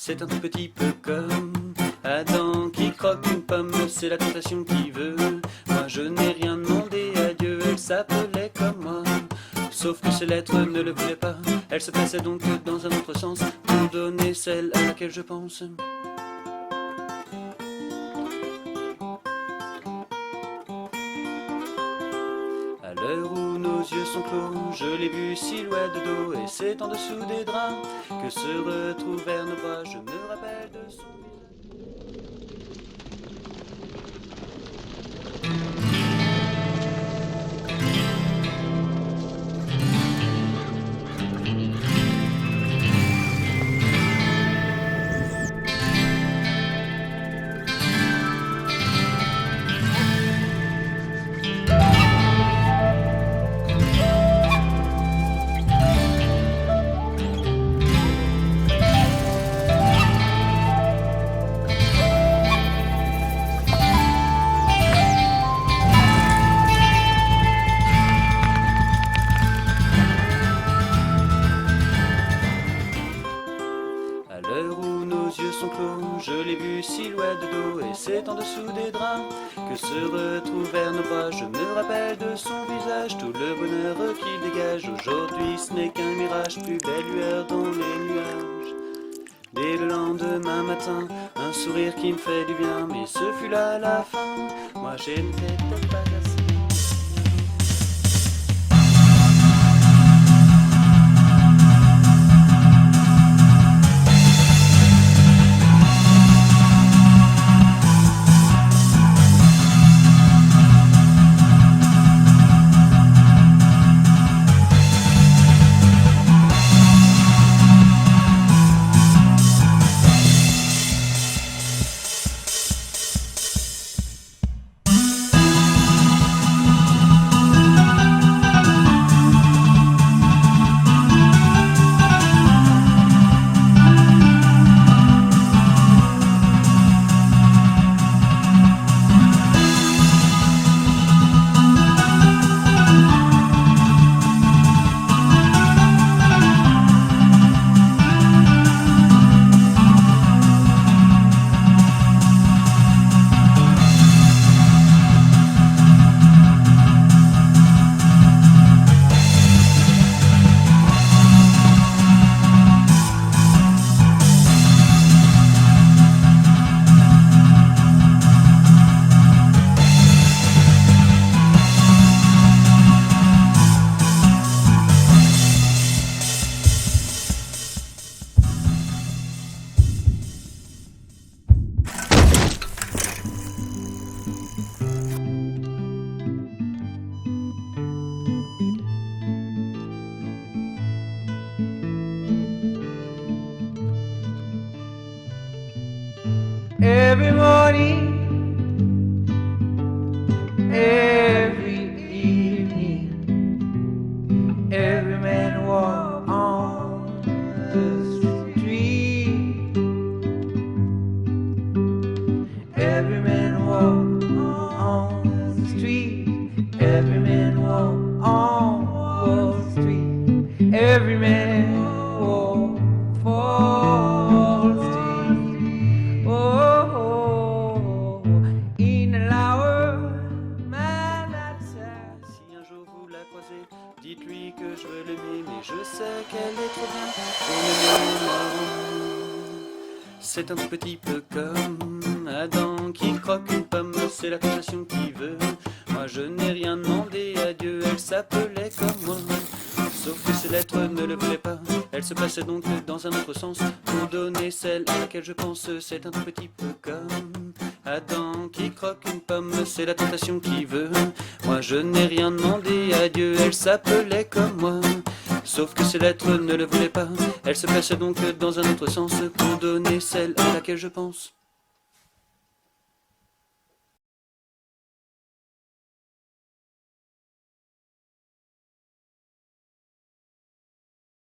C'est un tout petit peu comme Adam qui croque une pomme, c'est la tentation qui veut. Moi je n'ai rien demandé à Dieu, elle s'appelait comme moi. Sauf que ces lettres ne le voulaient pas, elle se passait donc dans un autre sens pour donner celle à laquelle je pense. À l'heure où nos yeux sont clos, je l'ai vu silhouette de dos, et c'est en dessous des draps que se retrouvèrent nos bras. Je me rappelle de son À l'heure où nos yeux sont clos, je l'ai vu silhouette de dos, et c'est en dessous des draps que se retrouvèrent nos bras. Je me rappelle de son visage, tout le bonheur qu'il dégage. Aujourd'hui ce n'est qu'un mirage, plus belle lueur dans les nuages. Dès le lendemain matin, un sourire qui me fait du bien, mais ce fut là la fin, moi j'étais peut-être pas assez. Every morning, every evening, every man walk on the street. Every man walk on the street. Every man walk on Wall Street. Every man walk for Wall Street. Si un jour vous la croisez, dites-lui que je veux l'aimer, mais je sais qu'elle est trop bien pour m'aimer moi. C'est un tout petit peu comme Adam qui croque une pomme, c'est la tentation qui veut. Moi je n'ai rien demandé à Dieu, elle s'appelait comme moi. Sauf que ces lettres ne le voulaient pas, elle se passait donc dans un autre sens pour donner celle à laquelle je pense. C'est un tout petit peu comme Adam qui croque une pomme, c'est la tentation qui veut. Moi je n'ai rien demandé à Dieu, elle s'appelait comme moi. Sauf que ces lettres ne le voulaient pas, elle se passait donc dans un autre sens pour donner celle à laquelle je pense.